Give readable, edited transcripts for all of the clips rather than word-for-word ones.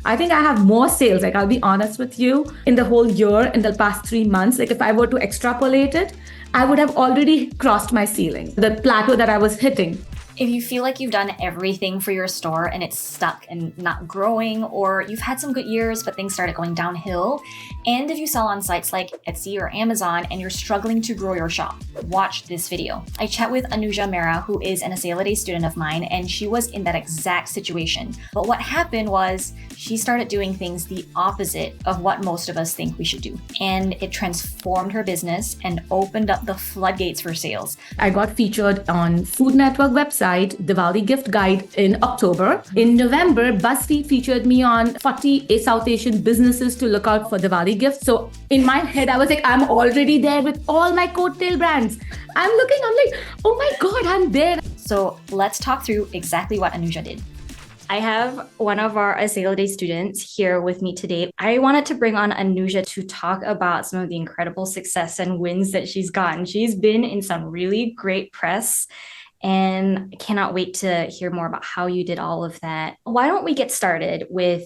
I think I have more sales. Like, I'll be honest with you, in the whole year, in the past 3 months, like if I were to extrapolate it, I would have already crossed my ceiling, the plateau that I was hitting. If you feel like you've done everything for your store and it's stuck and not growing, or you've had some good years but things started going downhill, and if you sell on sites like Etsy or Amazon and you're struggling to grow your shop, watch this video. I chat with Anuja Mehra, who is an Assailade student of mine, and she was in that exact situation. But what happened was she started doing things the opposite of what most of us think we should do. And it transformed her business and opened up the floodgates for sales. I got featured on Food Network website, Diwali Gift Guide in October. In November, BuzzFeed featured me on 40 South Asian businesses to look out for Diwali gifts. So in my head, I was like, I'm already there with all my coattail brands. I'm like, oh my God, I'm there. So let's talk through exactly what Anuja did. I have one of our Assailade students here with me today. I wanted to bring on Anuja to talk about some of the incredible success and wins that she's gotten. She's been in some really great press, and I cannot wait to hear more about how you did all of that. Why don't we get started with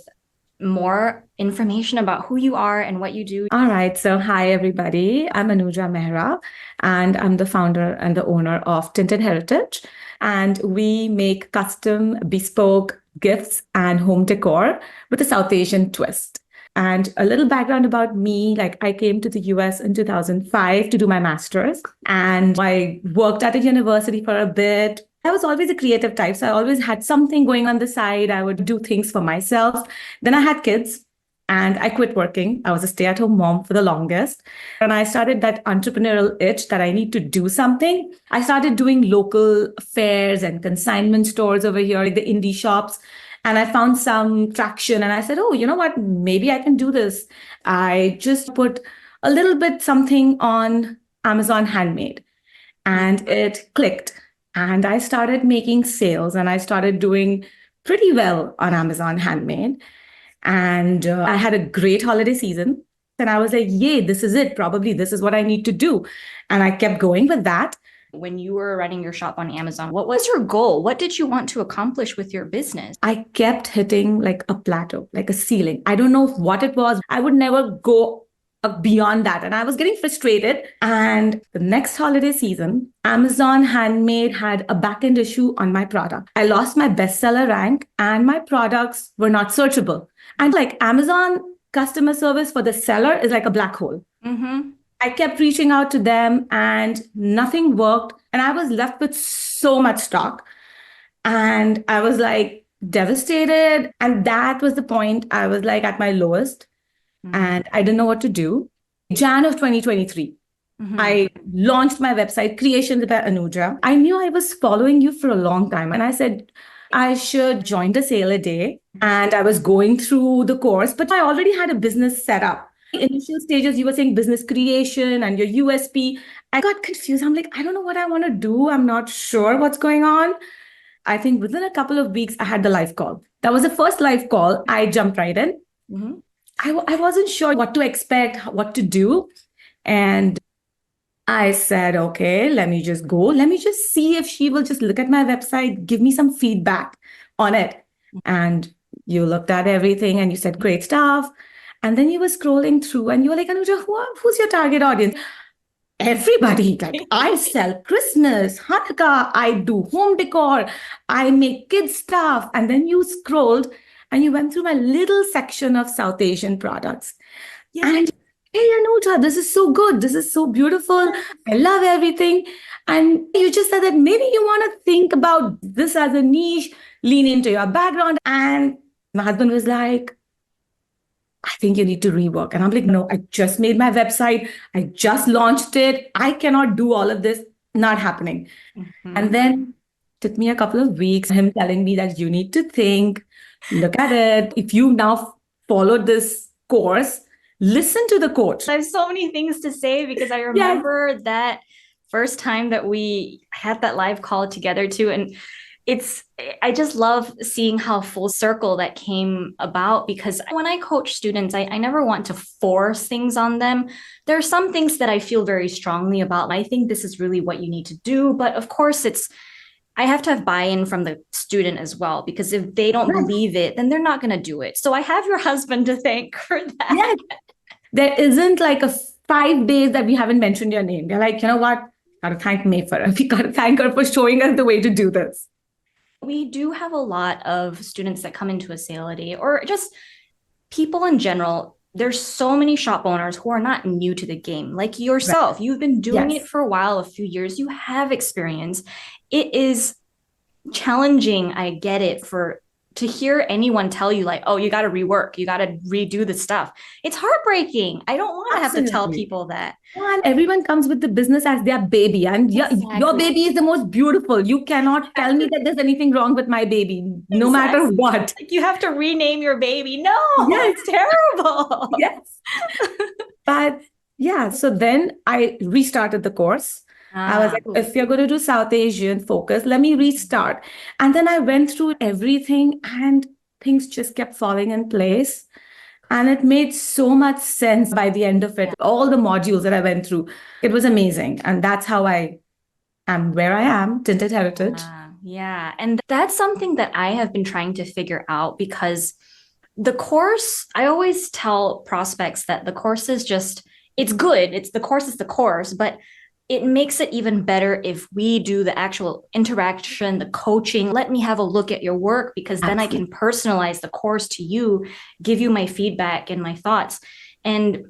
more information about who you are and what you do? All right. So hi, everybody. I'm Anuja Mehra, and I'm the founder and the owner of Tinted Heritage. And we make custom bespoke gifts and home decor with a South Asian twist. And a little background about me, like I came to the US in 2005 to do my master's, and I worked at a university for a bit. I was always a creative type, so I always had something going on the side. I would do things for myself. Then I had kids and I quit working. I was a stay-at-home mom for the longest. And I started that entrepreneurial itch that I need to do something. I started doing local fairs and consignment stores over here, like the indie shops. And I found some traction and I said, oh, you know what? Maybe I can do this. I just put a little bit something on Amazon Handmade and it clicked. And I started making sales and I started doing pretty well on Amazon Handmade. And I had a great holiday season. And I was like, yay, this is it. Probably this is what I need to do. And I kept going with that. When you were running your shop on Amazon, what was your goal? What did you want to accomplish with your business? I kept hitting like a plateau, like a ceiling. I don't know what it was. I would never go beyond that. And I was getting frustrated. And the next holiday season, Amazon Handmade had a back-end issue on my product. I lost my bestseller rank and my products were not searchable. And like Amazon customer service for the seller is like a black hole. Mm-hmm. I kept reaching out to them and nothing worked. And I was left with so much stock. And I was like devastated. And that was the point I was like at my lowest. And I didn't know what to do. Jan of 2023, I launched my website, Creations by Anuja. I knew I was following you for a long time. And I said, I should join the sale a day. And I was going through the course, but I already had a business set up. Initial stages, you were saying business creation and your USP. I got confused. I'm like, I don't know what I want to do. I'm not sure what's going on. I think within a couple of weeks, I had the live call. That was the first live call. I jumped right in. Mm-hmm. I wasn't sure what to expect, what to do. And I said, okay, let me just go. Let me just see if she will just look at my website, give me some feedback on it. And you looked at everything and you said, great stuff. And then you were scrolling through and you were like, Anuja, who's your target audience? Everybody. Like, I sell Christmas, Hanukkah, I do home decor, I make kids stuff. And then you scrolled and you went through my little section of South Asian products. Yeah. And hey, Anuja, this is so good. This is so beautiful. I love everything. And you just said that maybe you want to think about this as a niche, lean into your background. And my husband was like, I think you need to rework. And I'm like, no, I just made my website. I just launched it. I cannot do all of this. Not happening. Mm-hmm. And then it took me a couple of weeks, him telling me that you need to think, look at it. If you now followed this course, listen to the coach. I have so many things to say because I remember that first time that we had that live call together too. And I just love seeing how full circle that came about, because when I coach students, I never want to force things on them. There are some things that I feel very strongly about. I think this is really what you need to do. But of course, I have to have buy-in from the student as well, because if they don't Right. believe it, then they're not going to do it. So I have your husband to thank for that. Yes. There isn't like a 5 days that we haven't mentioned your name. They're like, you know what? Gotta thank Mayfair. We gotta thank her for showing us the way to do this. We do have a lot of students that come into a sale a day, or just people in general. There's so many shop owners who are not new to the game. Like Right. yourself, you've been doing it Yes. for a while, a few years, you have experience. It is challenging, I get it, for to hear anyone tell you like, oh, you got to rework, you got to redo the stuff. It's heartbreaking. I don't want to have to tell Absolutely. people that. And everyone comes with the business as their baby. And yeah, your Exactly. baby is the most beautiful. You cannot tell me that there's anything wrong with my baby, no matter Exactly. what. Like you have to rename your baby. No, Yes. it's terrible. Yes. But yeah, so then I restarted the course. I was like, Cool. if you're going to do South Asian focus, let me restart. And then I went through everything and things just kept falling in place. And it made so much sense by the end of it. All the modules that I went through, it was amazing. And that's how I am where I am, Tinted Heritage. Yeah. And that's something that I have been trying to figure out, because the course, I always tell prospects that the course is just, it's good. It's the course is the course, but it makes it even better if we do the actual interaction, the coaching. Let me have a look at your work, because then I can personalize the course to you, give you my feedback and my thoughts. And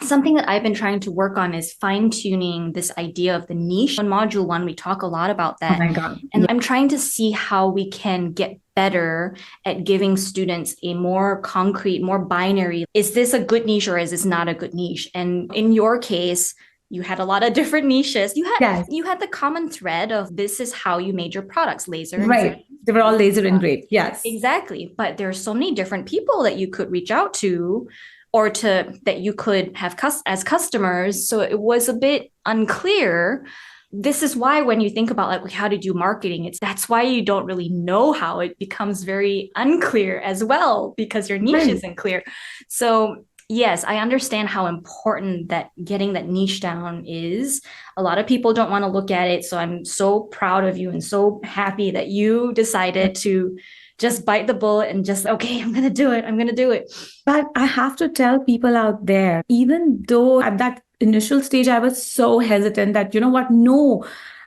something that I've been trying to work on is fine tuning this idea of the niche. In module 1, we talk a lot about that. Oh my God. And I'm trying to see how we can get better at giving students a more concrete, more binary, is this a good niche or is this not a good niche? And in your case, you had a lot of different niches. Yes. You had the common thread of this is how you made your products, laser. Right. They were all laser engraved. Yes. Exactly. But there's so many different people that you could reach out to, or to that you could have as customers. So it was a bit unclear. This is why when you think about like how to do marketing, that's why you don't really know how. It becomes very unclear as well, because your niche isn't clear. So yes, I understand how important that getting that niche down is. A lot of people don't want to look at it. So I'm so proud of you and so happy that you decided to just bite the bullet and just, okay, I'm going to do it. I'm going to do it. But I have to tell people out there, even though at that initial stage, I was so hesitant that, you know what? No,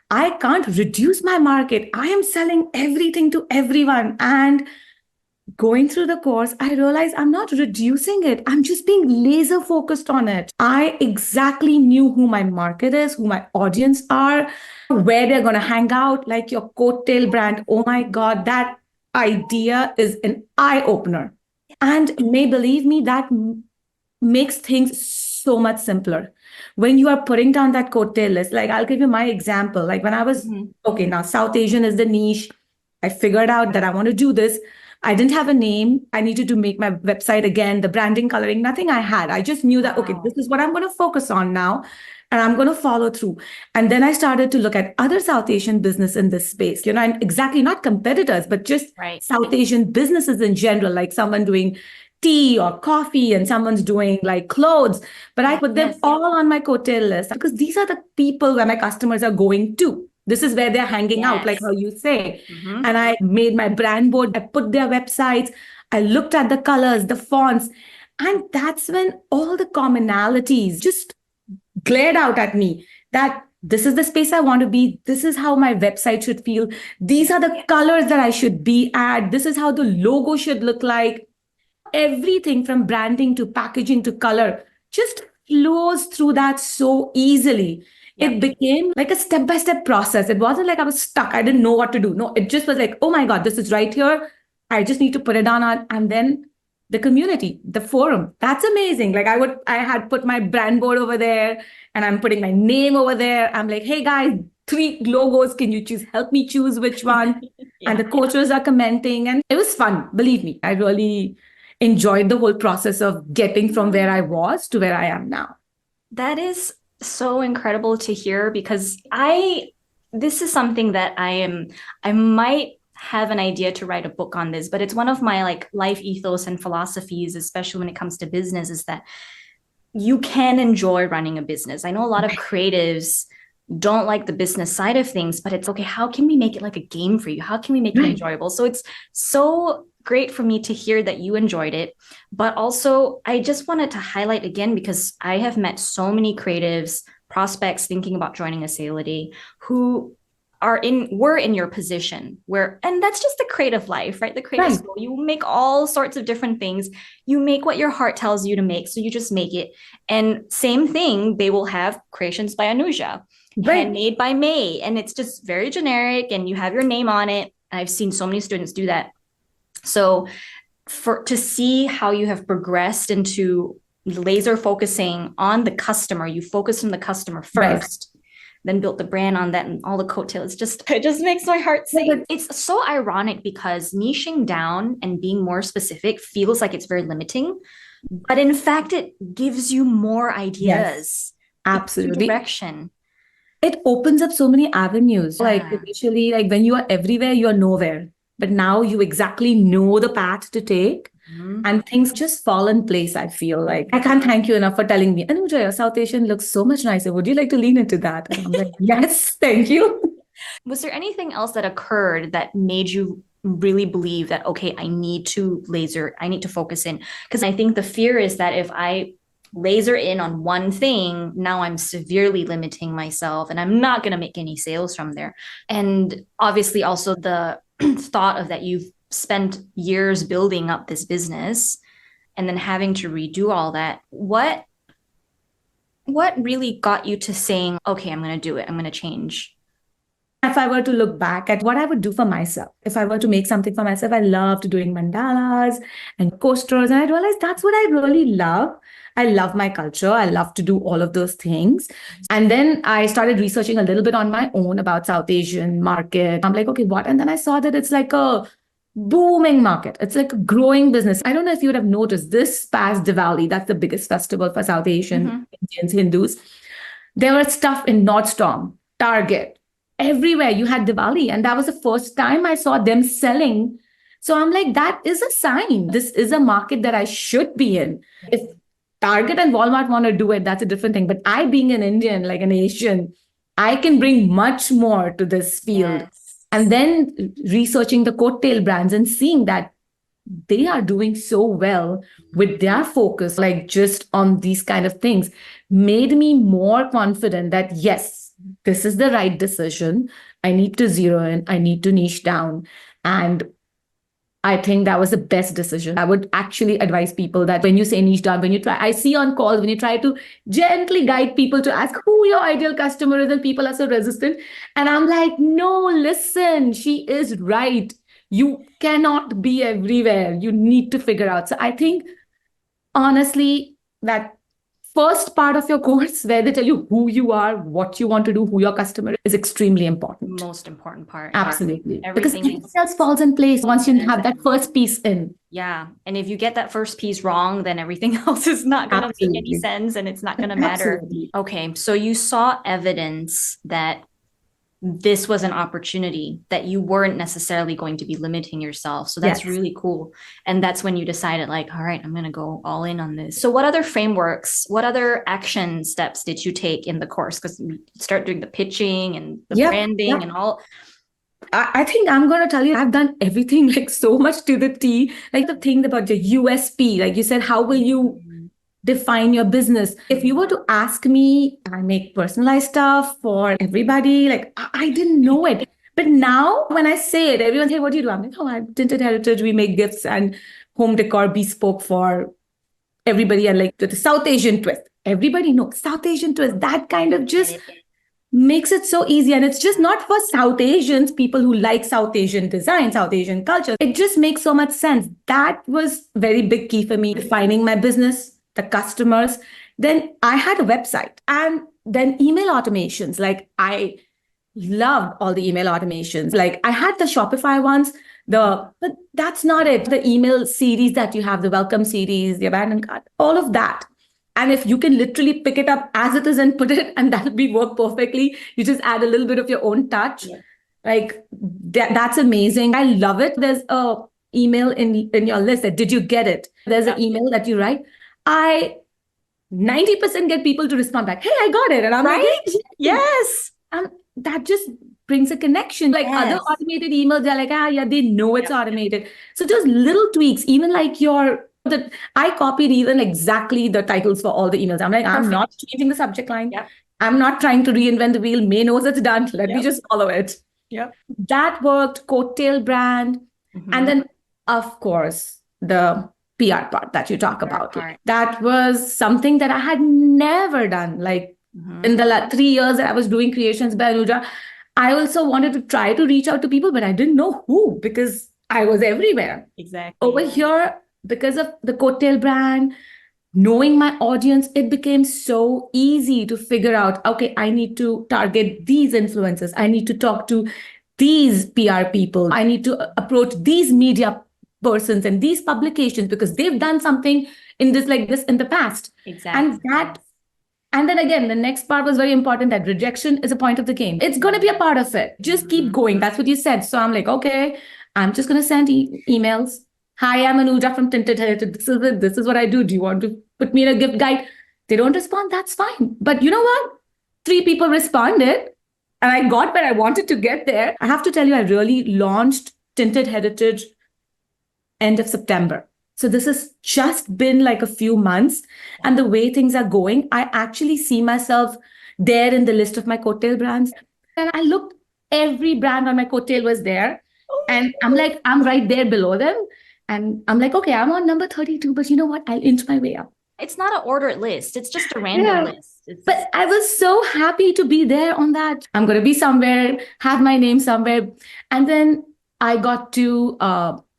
I can't reduce my market. I am selling everything to everyone. And going through the course, I realized I'm not reducing it. I'm just being laser focused on it. I exactly knew who my market is, who my audience are, where they're going to hang out, like your coattail brand. Oh my God, that idea is an eye opener. And may believe me, that makes things so much simpler. When you are putting down that coattail list, like I'll give you my example. Like when I was, okay, now South Asian is the niche. I figured out that I want to do this. I didn't have a name. I needed to make my website again, the branding, coloring, nothing I had. I just knew that, okay, this is what I'm going to focus on now. And I'm going to follow through. And then I started to look at other South Asian business in this space, and exactly not competitors, but just South Asian businesses in general, like someone doing tea or coffee and someone's doing like clothes. But I put them all on my coattail list because these are the people where my customers are going to. This is where they're hanging out, like how you say. And I made my brand board. I put their websites. I looked at the colors, the fonts. And that's when all the commonalities just glared out at me, that this is the space I want to be. This is how my website should feel. These are the colors that I should be at. This is how the logo should look like. Everything from branding to packaging to color just flows through that so easily. It became like a step-by-step process. It wasn't like I was stuck. I didn't know what to do. No, it just was like, oh my God, this is right here. I just need to put it on. And then the community, the forum, that's amazing. Like I had put my brand board over there and I'm putting my name over there. I'm like, hey guys, 3 logos. Can you help me choose which one? And the coaches are commenting and it was fun. Believe me, I really enjoyed the whole process of getting from where I was to where I am now. That is so incredible to hear, because this is something that I might have an idea to write a book on this, but it's one of my like life ethos and philosophies, especially when it comes to business, is that you can enjoy running a business. I know a lot of creatives don't like the business side of things, but it's okay, how can we make it like a game for you? How can we make it enjoyable? So it's so great for me to hear that you enjoyed it. But also, I just wanted to highlight again, because I have met so many creatives, prospects thinking about joining a sale a day who were in your position where, and that's just the creative life, right? The creative school, you make all sorts of different things. You make what your heart tells you to make, so you just make it. And same thing, they will have creations by Anuja, handmade by May, and it's just very generic, and you have your name on it. I've seen so many students do that. So to see how you have progressed into laser focusing on the customer, you focus on the customer first, then built the brand on that and all the coattails. It just makes my heart sing. It's so ironic because niching down and being more specific feels like it's very limiting, but in fact, it gives you more ideas. Yes, absolutely. Direction. It opens up so many avenues. Like initially, like when you are everywhere, you are nowhere. But now you exactly know the path to take. And things just fall in place, I feel like. I can't thank you enough for telling me, Anuja, your South Asian looks so much nicer. Would you like to lean into that? And I'm like, yes, thank you. Was there anything else that occurred that made you really believe that, okay, I need to focus in? Because I think the fear is that if I laser in on one thing, now I'm severely limiting myself and I'm not going to make any sales from there. And obviously also the thought of that you've spent years building up this business and then having to redo all that. What really got you to saying, okay, I'm going to do it. I'm going to change? If I were to look back at what I would do for myself, if I were to make something for myself, I loved doing mandalas and coasters. And I realized that's what I really love. I love my culture. I love to do all of those things. And then I started researching a little bit on my own about South Asian market. I'm like, okay, what? And then I saw that it's like a booming market. It's like a growing business. I don't know if you would have noticed this past Diwali, that's the biggest festival for South Asian Indians, Hindus. There was stuff in Nordstrom, Target, everywhere you had Diwali. And that was the first time I saw them selling. So I'm like, that is a sign. This is a market that I should be in. If Target and Walmart want to do it, that's a different thing. But I, being an Indian, like an Asian, I can bring much more to this field. Yes. And then researching the coattail brands and seeing that they are doing so well with their focus, like just on these kind of things, made me more confident that, yes, this is the right decision. I need to zero in, I need to niche down. And I think that was the best decision. I would actually advise people that when you say niche down, when you try, I see on calls, when you try to gently guide people to ask who your ideal customer is, and people are so resistant. And I'm like, no, listen, she is right. You cannot be everywhere. You need to figure out. So I think, honestly, that first part of your course where they tell you who you are, what you want to do, who your customer is extremely important. Most important part. Absolutely. Because everything else falls in place once you have that first piece in. Yeah. And if you get that first piece wrong, then everything else is not going to make any sense and it's not going to matter. Absolutely. Okay. So you saw evidence that this was an opportunity, that you weren't necessarily going to be limiting yourself. So that's really cool. And that's when you decided, like, all right, I'm going to go all in on this. So what other frameworks, what other action steps did you take in the course? Because you start doing the pitching and the branding and all. I think I'm going to tell you, I've done everything like so much to the T. Like the thing about the USP, like you said, how will you define your business? If you were to ask me, I make personalized stuff for everybody. Like I didn't know it. But now when I say it, everyone's like, what do you do? I'm like, oh, I'm Tinted Heritage. We make gifts and home decor bespoke for everybody. And like the South Asian twist. Everybody knows South Asian twist. That kind of just makes it so easy. And it's just not for South Asians, people who like South Asian design, South Asian culture. It just makes so much sense. That was very big key for me, defining my business, the customers. Then I had a website and then email automations. Like I loved all the email automations. Like I had the Shopify ones, but that's not it. The email series that you have, the welcome series, the abandoned cart, all of that. And if you can literally pick it up as it is and put it, and that'll be work perfectly. You just add a little bit of your own touch. Yeah. Like that's amazing. I love it. There's a email in your list that did you get it? There's an email that you write. I 90% get people to respond back, hey, I got it. And I'm like, yes. And that just brings a connection. Like other Yes. automated emails, they're like, yeah, they know it's automated. So just little tweaks, even like that I copied even exactly the titles for all the emails. I'm like, I'm not Perfect. changing the subject line. Yep. I'm not trying to reinvent the wheel. May knows it's done. Let me Yep. just follow it. Yep. That worked, coattail brand. And then, of course, the PR part that you talk about. Part. That was something that I had never done. Like in the 3 years that I was doing creations by Anuja, I also wanted to try to reach out to people, but I didn't know who because I was everywhere. Exactly. Over here, because of the coattail brand, knowing my audience, it became so easy to figure out, okay, I need to target these influencers. I need to talk to these PR people. I need to approach these media persons and these publications because they've done something in this like this in the past. Exactly. And then again, the next part was very important that rejection is a point of the game. It's going to be a part of it. Just keep going. That's what you said. So I'm like, okay, I'm just going to send emails. Hi, I'm Anuja from Tinted Heritage. This is it. This is what I do. Do you want to put me in a gift guide? They don't respond. That's fine. But you know what? 3 people responded and I got where I wanted to get there. I have to tell you, I really launched Tinted Heritage end of September. So this has just been like a few months. And the way things are going, I actually see myself there in the list of my coattail brands. And I looked, every brand on my coattail was there. And I'm like, I'm right there below them. And I'm like, okay, I'm on number 32, but you know what? I'll inch my way up. It's not an ordered list. It's just a random list. But I was so happy to be there on that. I'm going to be somewhere, have my name somewhere. And then I got to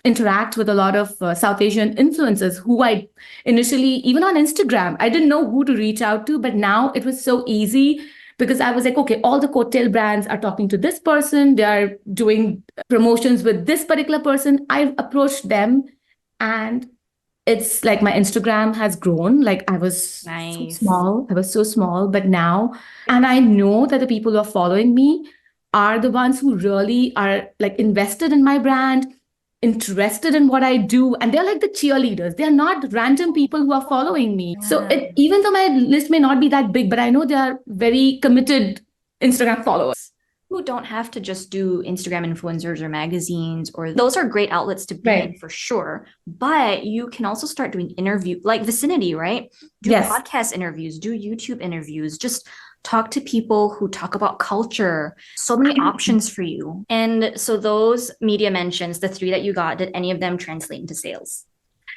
interact with a lot of South Asian influencers who I initially, even on Instagram, I didn't know who to reach out to, but now it was so easy because I was like, okay, all the coattail brands are talking to this person. They are doing promotions with this particular person. I approached them and it's like my Instagram has grown. Like I was so small. I was so small, but now, and I know that the people who are following me are the ones who really are like invested in my brand, interested in what I do, and they're like the cheerleaders. They're not random people who are following me. So even though my list may not be that big, but I know they are very committed Instagram followers. Who don't have to just do Instagram influencers or magazines, or those are great outlets to be in for sure. But you can also start doing interview like Vicinity, right? Do podcast interviews, do YouTube interviews, just talk to people who talk about culture. So many options for you. And so those media mentions, the 3 that you got, did any of them translate into sales?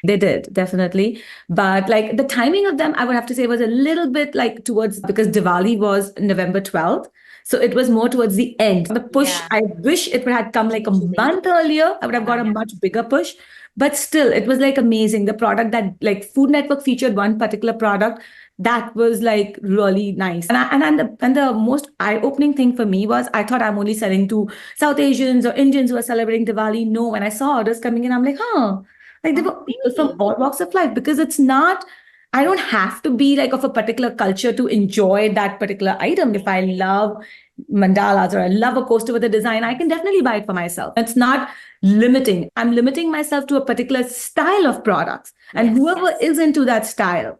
They did, definitely. But like the timing of them, I would have to say was a little bit like towards, because Diwali was November 12th. So it was more towards the end. The push, I wish it had come like a month earlier. I would have got a much bigger push. But still, it was like amazing. The product that like Food Network featured one particular product that was like really nice. And the most eye-opening thing for me was I thought I'm only selling to South Asians or Indians who are celebrating Diwali. No, when I saw orders coming in, I'm like, huh. Like there were people from all walks of life because it's not, I don't have to be like of a particular culture to enjoy that particular item. If I love mandalas or I love a coaster with a design, I can definitely buy it for myself. It's not limiting. I'm limiting myself to a particular style of products. And whoever is into that style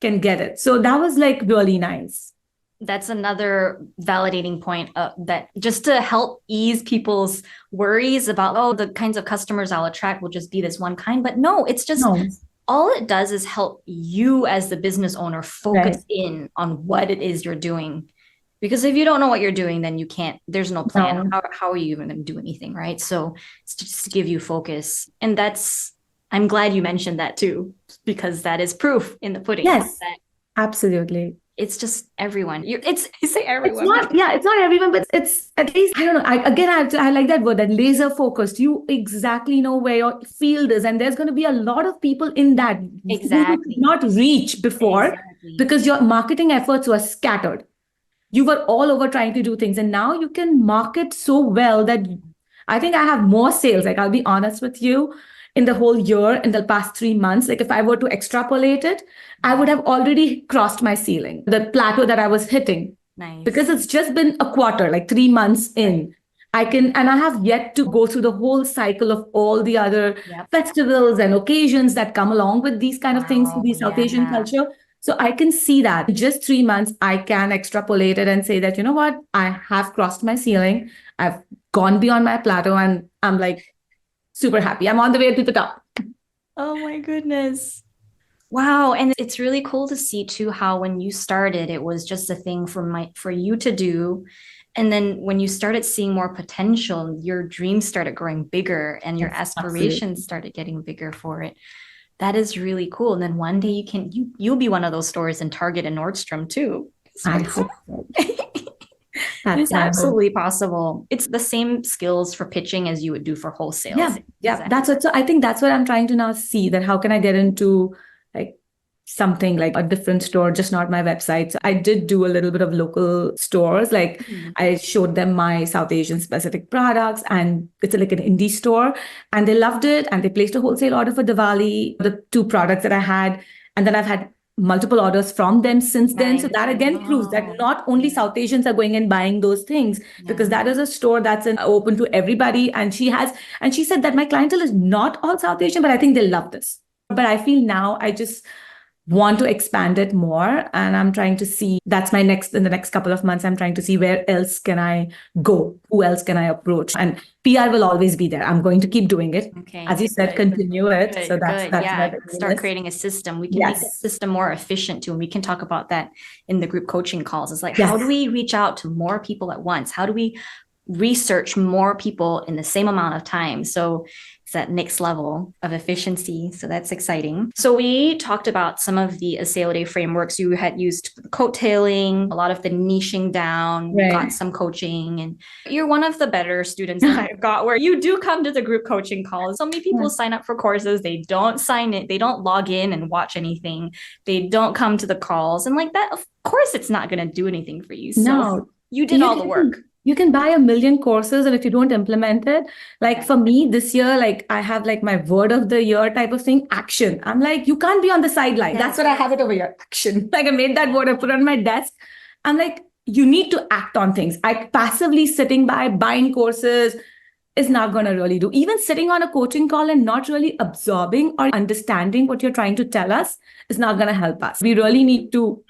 can get it. So that was like really nice. That's another validating point that just to help ease people's worries about, oh, the kinds of customers I'll attract will just be this one kind. But no, it's just all it does is help you as the business owner focus in on what it is you're doing. Because if you don't know what you're doing, then you can't, there's no plan. How are you even going to do anything, right? So it's just to give you focus. And I'm glad you mentioned that too, because that is proof in the pudding. Yes, absolutely. It's just everyone. You say everyone. It's not everyone, but it's at least, I don't know. I like that word, that laser focused. You exactly know where your field is. And there's going to be a lot of people in that who did not reach before because your marketing efforts were scattered. You were all over trying to do things. And now you can market so well that I think I have more sales. Like I'll be honest with you, in the whole year, in the past 3 months, like if I were to extrapolate it, I would have already crossed my ceiling, the plateau that I was hitting. Nice. Because it's just been a quarter, like 3 months in. I have yet to go through the whole cycle of all the other festivals and occasions that come along with these kind of things in the South Asian culture. So I can see that in just 3 months, I can extrapolate it and say that, you know what, I have crossed my ceiling. I've gone beyond my plateau and I'm like super happy. I'm on the way to the top. Oh my goodness. Wow. And it's really cool to see too how when you started, it was just a thing for you to do. And then when you started seeing more potential, your dreams started growing bigger and your Yes, aspirations absolutely. started getting bigger for it. That is really cool. And then one day you'll be one of those stores in Target and Nordstrom too. So I hope so. That's it's my hope. absolutely possible. It's the same skills for pitching as you would do for wholesale. Yeah, yeah. Exactly. That's what, so I think that's what I'm trying to now see, that how can I get into like something like a different store, just not my website. So I did do a little bit of local stores. Like Mhm. I showed them my South Asian specific products, and it's like an indie store, and they loved it. And they placed a wholesale order for Diwali, the two products that I had. And then I've had multiple orders from them since then. So Nice. that again proves that Wow. not only Yeah. South Asians are going and buying those things, because Yeah. that is a store that's open to everybody. And she said that my clientele is not all South Asian, but I think they love this. But I feel now I just want to expand it more, and I'm trying to see, that's my next, in the next couple of months, I'm trying to see where else can I go, who else can I approach. And PR will always be there. I'm going to keep doing it, Okay. as you said, continue it. So Good, good. that's where Yeah. the aim Start is. creating a system. We can make that Yes, system more efficient too. And we can talk about that in the group coaching calls. It's like, how do yes. we reach out to more people at once? How do we research more people in the same amount of time? So it's that next level of efficiency. So that's exciting. So we talked about some of the Assailable frameworks you had used, coattailing, a lot of the niching down. We got Right. some coaching, and you're one of the better students that I've got where you do come to the group coaching calls. So many people sign up for courses, they don't sign it, they don't log in and watch anything, they don't come to the calls. And like that, of course, it's not going to do anything for you. So No, you did all the you work. you can buy a million courses, and if you don't implement it, like for me this year, like I have like my word of the year type of thing, action. I'm like, you can't be on the sideline. That's what I have it over here, action. Like I made that word, I put it on my desk. I'm like, you need to act on things. I passively sitting by buying courses is not going to really do. Even sitting on a coaching call and not really absorbing or understanding what you're trying to tell us is not going to help us. We really need to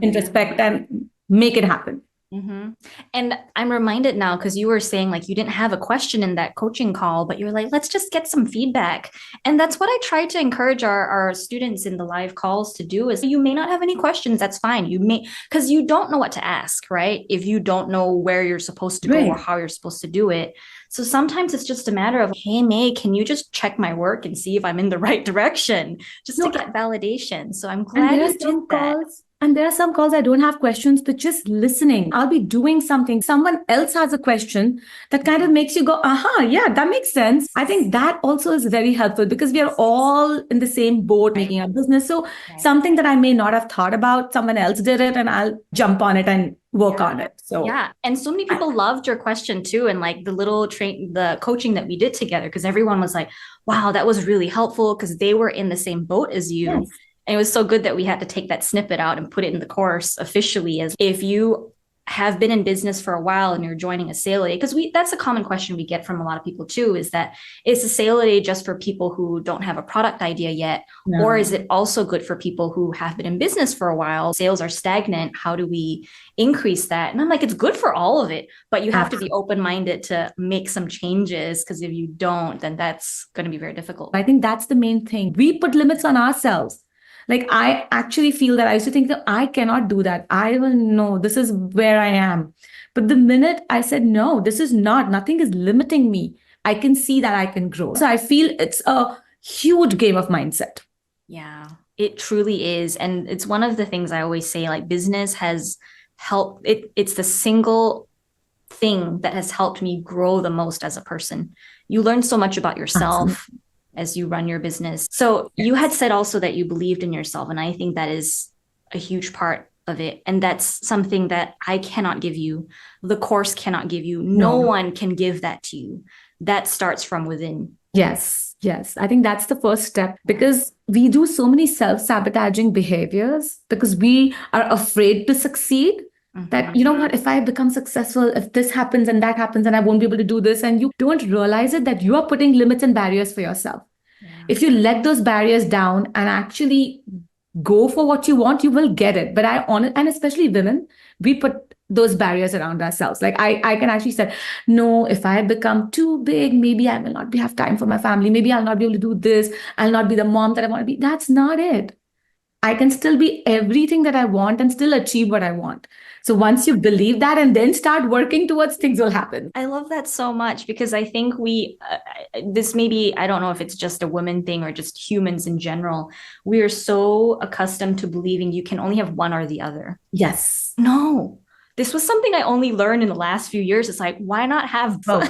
introspect and make it happen. Mm-hmm. And I'm reminded now because you were saying like you didn't have a question in that coaching call, but you were like, let's just get some feedback. And that's what I try to encourage our students in the live calls to do is you may not have any questions. That's fine. You may, because you don't know what to ask, right? If you don't know where you're supposed to go or Right. how you're supposed to do it. So sometimes it's just a matter of, hey, May, can you just check my work and see if I'm in the right direction just to No, get validation? So I'm and glad there are you did some that. calls, and there are some calls I don't have questions, but just listening. I'll be doing something. Someone else has a question that kind of makes you go, aha, yeah, that makes sense. I think that also is very helpful because we are all in the same boat making a business. So something that I may not have thought about, someone else did it, and I'll jump on it and work on it. So Yeah. And so many people loved your question too. And like the coaching that we did together, because everyone was like, wow, that was really helpful because they were in the same boat as you. yes. And it was so good that we had to take that snippet out and put it in the course officially as if you have been in business for a while and you're joining a sale aid, because that's a common question we get from a lot of people too, is that is a sale aid just for people who don't have a product idea yet? No. Or is it also good for people who have been in business for a while? Sales are stagnant. How do we increase that? And I'm like, it's good for all of it, but you have to be open-minded to make some changes because if you don't, then that's going to be very difficult. I think that's the main thing. We put limits on ourselves. Like I actually feel that I used to think that I cannot do that. I will know this is where I am. But the minute I said, no, this is not, nothing is limiting me, I can see that I can grow. So I feel it's a huge game of mindset. Yeah, it truly is. And it's one of the things I always say, like business has helped it's the single thing that has helped me grow the most as a person. You learn so much about yourself. Absolutely. As you run your business. So you had said also that you believed in yourself. And I think that is a huge part of it. And that's something that I cannot give you. The course cannot give you. No one can give that to you. That starts from within. Yes, yes. I think that's the first step because we do so many self-sabotaging behaviors because we are afraid to succeed. That, you know what, if I become successful, if this happens and that happens and I won't be able to do this, and you don't realize it, that you are putting limits and barriers for yourself. If you let those barriers down and actually go for what you want, you will get it. But and especially women, we put those barriers around ourselves. Like I can actually say, no, if I become too big, maybe I will not have time for my family. Maybe I'll not be able to do this. I'll not be the mom that I want to be. That's not it. I can still be everything that I want and still achieve what I want. So once you believe that and then start working towards, things will happen. I love that so much because I think this maybe, I don't know if it's just a woman thing or just humans in general. We are so accustomed to believing you can only have one or the other. Yes. No, this was something I only learned in the last few years. It's like, why not have both?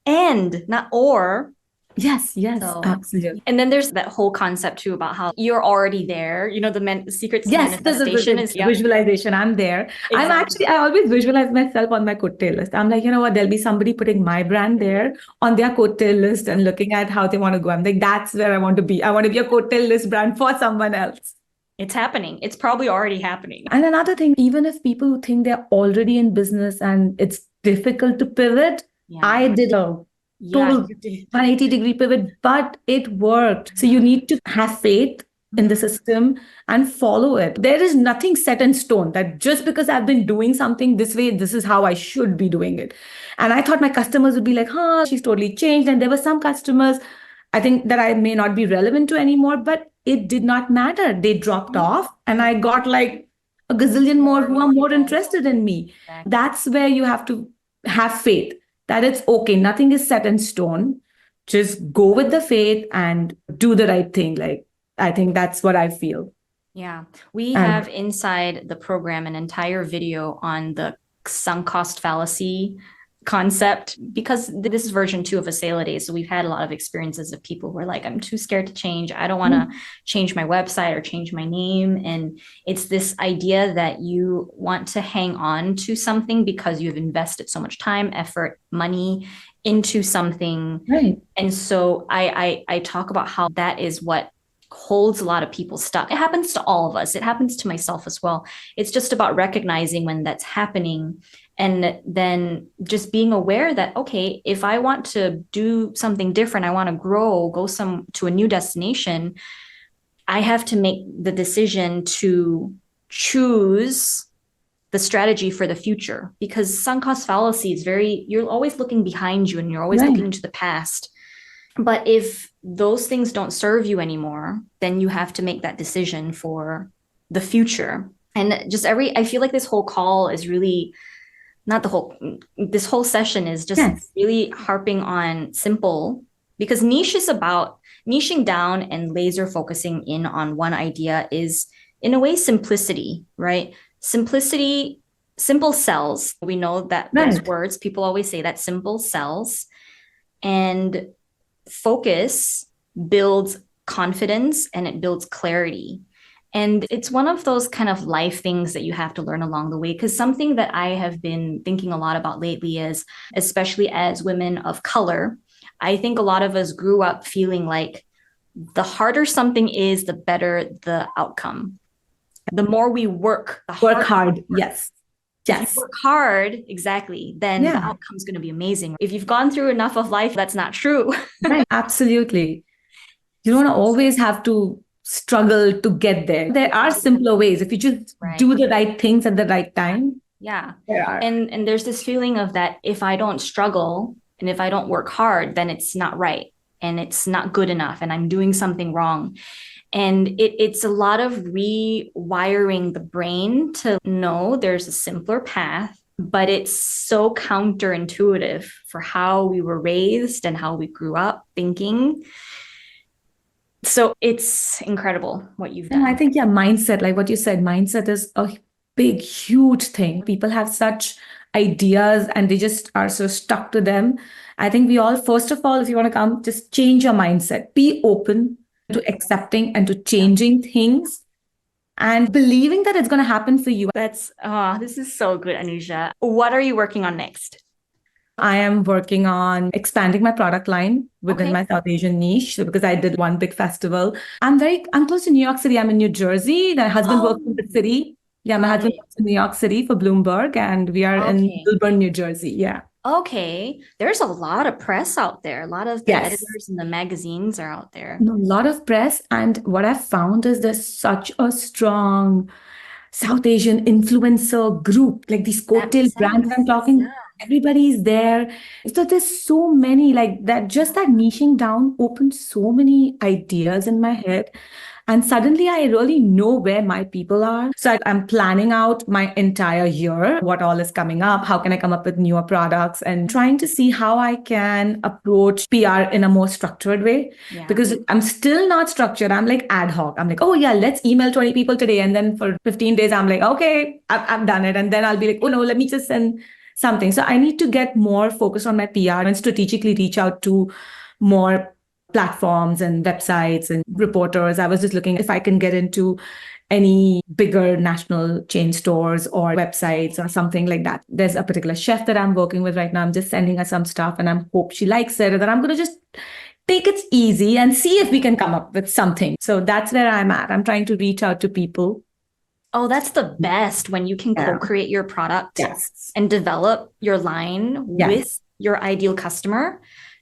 And not or. Yes, So, absolutely. and then there's that whole concept too about how you're already there. You know, the secret to manifestation is visualization. I'm there. Exactly. I always visualize myself on my coattail list. I'm like, you know what? There'll be somebody putting my brand there on their coattail list and looking at how they want to go. I'm like, that's where I want to be. I want to be a coattail list brand for someone else. It's happening. It's probably already happening. And another thing, even if people who think they're already in business and it's difficult to pivot, I did a total 180-degree pivot, but it worked. So you need to have faith in the system and follow it. There is nothing set in stone that just because I've been doing something this way, this is how I should be doing it. And I thought my customers would be like, huh, she's totally changed. And there were some customers I think that I may not be relevant to anymore, but it did not matter. They dropped off and I got like a gazillion more who are more interested in me. That's where you have to have faith that it's okay. Nothing is set in stone. Just go with the faith and do the right thing. Like, I think that's what I feel. Yeah. We have inside the program an entire video on the sunk cost fallacy concept, because this is version 2 of a sale a day. So we've had a lot of experiences of people who are like, I'm too scared to change. I don't want to change my website or change my name. And it's this idea that you want to hang on to something because you've invested so much time, effort, money into something. Right. And so I talk about how that is what holds a lot of people stuck. It happens to all of us. It happens to myself as well. It's just about recognizing when that's happening and then just being aware that, okay, if I want to do something different, I want to grow, go to a new destination, I have to make the decision to choose the strategy for the future, because sunk cost fallacy is you're always looking behind you and you're always looking to the past. But if those things don't serve you anymore, then you have to make that decision for the future. And just I feel like this whole call is really this whole session is just really harping on simple, because niche is about niching down and laser focusing in on one idea is in a way simplicity, right? Simplicity, simple sells. We know that those words, people always say that simple sells, and focus builds confidence and it builds clarity. And it's one of those kind of life things that you have to learn along the way, because something that I have been thinking a lot about lately is, especially as women of color, I think a lot of us grew up feeling like the harder something is, the better the outcome. The more we work, work hard. Yes. If you work hard, exactly, then the outcome's going to be amazing. If you've gone through enough of life, that's not true. Right. Absolutely. You don't always have to struggle to get there. There are simpler ways. If you just do the right things at the right time. Yeah. There are. And there's this feeling of that if I don't struggle and if I don't work hard, then it's not right and it's not good enough and I'm doing something wrong. And it's a lot of rewiring the brain to know there's a simpler path, but it's so counterintuitive for how we were raised and how we grew up thinking. So it's incredible what you've done. And I think, mindset, like what you said, mindset is a big, huge thing. People have such ideas and they just are so stuck to them. I think we all, first of all, if you want to come, just change your mindset. Be open to accepting and to changing things and believing that it's going to happen for you. This is so good, Anuja. What are you working on next? I am working on expanding my product line within my South Asian niche, because I did one big festival. I'm close to New York City. I'm in New Jersey. My husband works in the city. Yeah, my husband works in New York City for Bloomberg, and we are in Milburn, New Jersey. Yeah. Okay, there's a lot of press out there. A lot of the Yes. editors and the magazines are out there. A lot of press. And what I've found is there's such a strong South Asian influencer group, like these That coattail makes brands I'm sense. talking, Yeah. everybody's there. So there's so many like that, just that niching down opened so many ideas in my head. And suddenly I really know where my people are. So I'm planning out my entire year, what all is coming up, how can I come up with newer products, and trying to see how I can approach PR in a more structured way. Yeah. Because I'm still not structured. I'm like ad hoc. I'm like, oh yeah, let's email 20 people today. And then for 15 days, I'm like, okay, I've done it. And then I'll be like, oh no, let me just send something. So I need to get more focused on my PR and strategically reach out to more platforms and websites and reporters. I was just looking if I can get into any bigger national chain stores or websites or something like that. There's a particular chef that I'm working with right now. I'm just sending her some stuff and I hope she likes it. And then I'm going to just take it easy and see if we can come up with something. So that's where I'm at. I'm trying to reach out to people. Oh, that's the best when you can Yeah. co-create your product Yes. and develop your line Yes. with your ideal customer.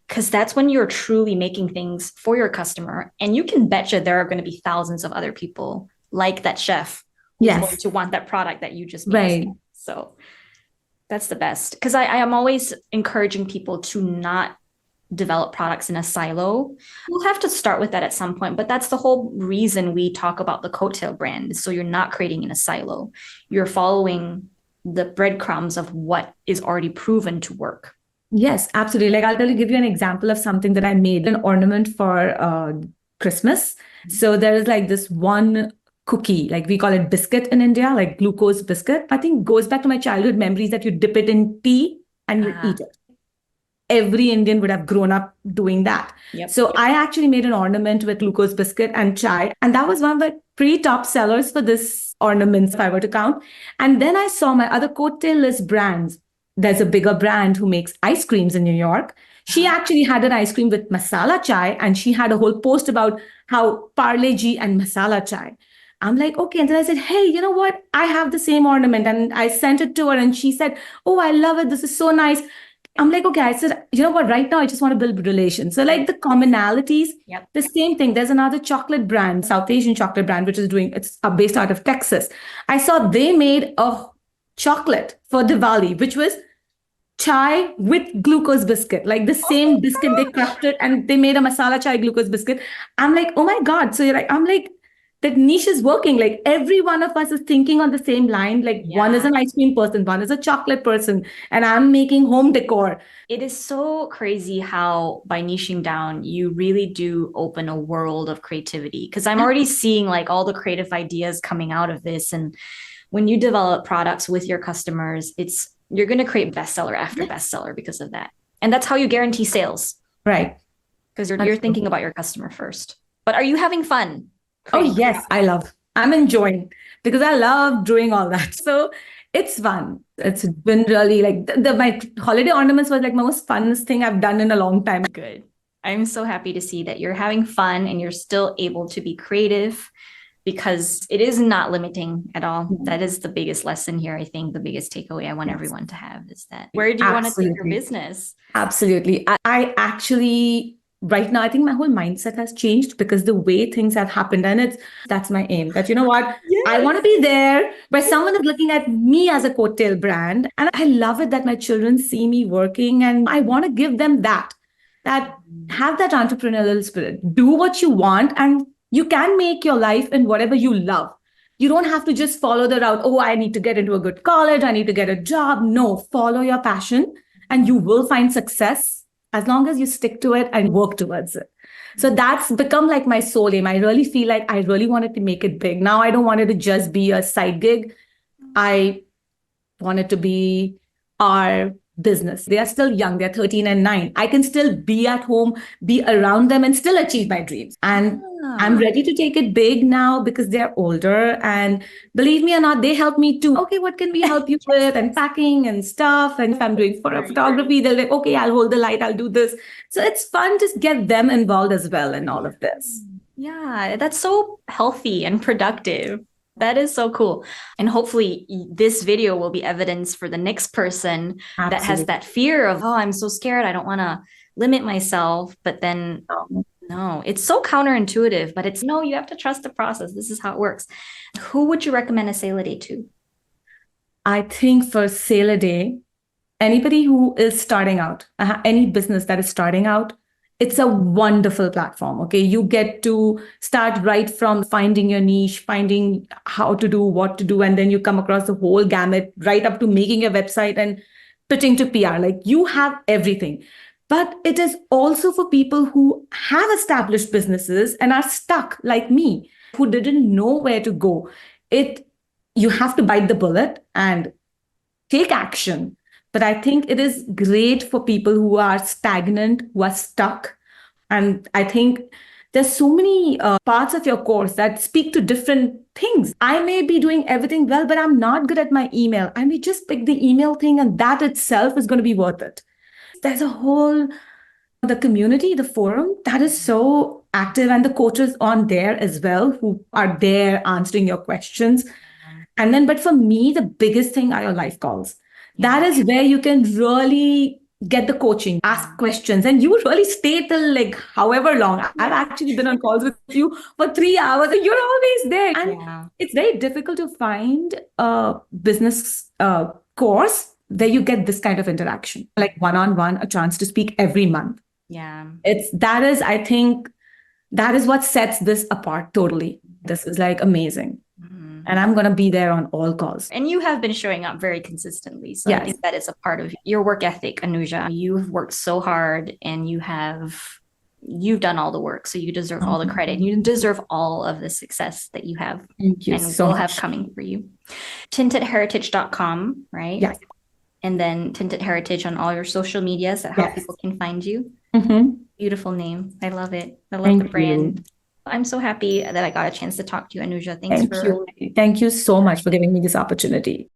Because that's when you're truly making things for your customer. And you can betcha there are going to be thousands of other people like that chef who's Yes. going to want that product that you just made. Right. So that's the best. Because I am always encouraging people to not develop products in a silo. We'll have to start with that at some point, but that's the whole reason we talk about the coattail brand. So you're not creating in a silo. You're following the breadcrumbs of what is already proven to work. Yes, absolutely. Like give you an example of something that I made, an ornament for Christmas. So there is like this one cookie, like we call it biscuit in India, like glucose biscuit. I think goes back to my childhood memories that you dip it in tea and you eat it. Every Indian would have grown up doing that. Yep. So I actually made an ornament with glucose biscuit and chai. And that was one of the pretty top sellers for this ornaments, if I were to count. And then I saw my other coattail list brands. There's a bigger brand who makes ice creams in New York. She actually had an ice cream with masala chai, and she had a whole post about how Parle G and masala chai. I'm like, okay. And then I said, hey, you know what? I have the same ornament. And I sent it to her, and she said, oh, I love it. This is so nice. I'm like, okay, I said, you know what, right now I just want to build relations. So like the commonalities, Yep. the same thing. There's another chocolate brand, South Asian chocolate brand, which is it's based out of Texas. I saw they made a chocolate for Diwali, which was chai with glucose biscuit, like the same biscuit they crafted and they made a masala chai glucose biscuit. I'm like, oh my God. So you're like, I'm like, that niche is working. Like every one of us is thinking on the same line. Like one is an ice cream person, one is a chocolate person, and I'm making home decor. It is so crazy how by niching down, you really do open a world of creativity. Because I'm already seeing like all the creative ideas coming out of this. And when you develop products with your customers, you're going to create bestseller after bestseller because of that. And that's how you guarantee sales. Right. Because you're thinking about your customer first. But are you having fun? Oh, yes, I'm enjoying because I love doing all that. So it's fun. It's been really like my holiday ornaments was like my most funnest thing I've done in a long time. Good. I'm so happy to see that you're having fun and you're still able to be creative because it is not limiting at all. That is the biggest lesson here. I think the biggest takeaway I want everyone to have is that where do you want to take your business? Absolutely. I actually right now, I think my whole mindset has changed because the way things have happened, and that's my aim. That you know what, I want to be there where someone is looking at me as a coattail brand, and I love it that my children see me working, and I want to give them that have that entrepreneurial spirit. Do what you want, and you can make your life in whatever you love. You don't have to just follow the route. Oh, I need to get into a good college. I need to get a job. No, follow your passion, and you will find success as long as you stick to it and work towards it. So that's become like my soul aim. I really feel like I really wanted to make it big. Now I don't want it to just be a side gig. I want it to be our business. They are still young. They're 13 and 9. I can still be at home, be around them, and still achieve my dreams. And I'm ready to take it big now because they're older. And believe me or not, they help me too. Okay, what can we help you with? And packing and stuff. And if I'm doing photography, they're like, okay, I'll hold the light, I'll do this. So it's fun to get them involved as well in all of this. Yeah, that's so healthy and productive. That is so cool. And hopefully, this video will be evidence for the next person that has Absolutely. that fear of, oh, I'm so scared. I don't want to limit myself. But then, no, it's so counterintuitive, but it's no, you have to trust the process. This is how it works. Who would you recommend a sale a day to? I think for sale a day, anybody who is starting out, any business that is starting out, it's a wonderful platform. Okay. You get to start right from finding your niche, finding how to do what to do. And then you come across the whole gamut right up to making a website and pitching to PR. Like you have everything. But it is also for people who have established businesses and are stuck like me, who didn't know where to go. It You have to bite the bullet and take action. But I think it is great for people who are stagnant, who are stuck. And I think there's so many parts of your course that speak to different things. I may be doing everything well, but I'm not good at my email. I may just pick the email thing, and that itself is going to be worth it. There's a whole the community, the forum, that is so active, and the coaches on there as well who are there answering your questions. And then, but for me, the biggest thing are your live calls. That is where you can really get the coaching, ask questions, and you really stay till like however long. I've actually been on calls with you for 3 hours, and you're always there. And it's very difficult to find a business course where you get this kind of interaction, like one-on-one, a chance to speak every month. Yeah. I think that is what sets this apart totally. This is like amazing. And I'm going to be there on all calls. And you have been showing up very consistently. So I think that is a part of your work ethic, Anuja. You've worked so hard and you've done all the work. So you deserve all the credit. You deserve all of the success that you have. Thank you and so we'll much. have coming for you. Tintedheritage.com, right? Yes. And then Tinted Heritage on all your social medias, that how people can find you. Beautiful name. I love it. I love the brand. I'm so happy that I got a chance to talk to you, Anuja. Thank you. Thank you so much for giving me this opportunity.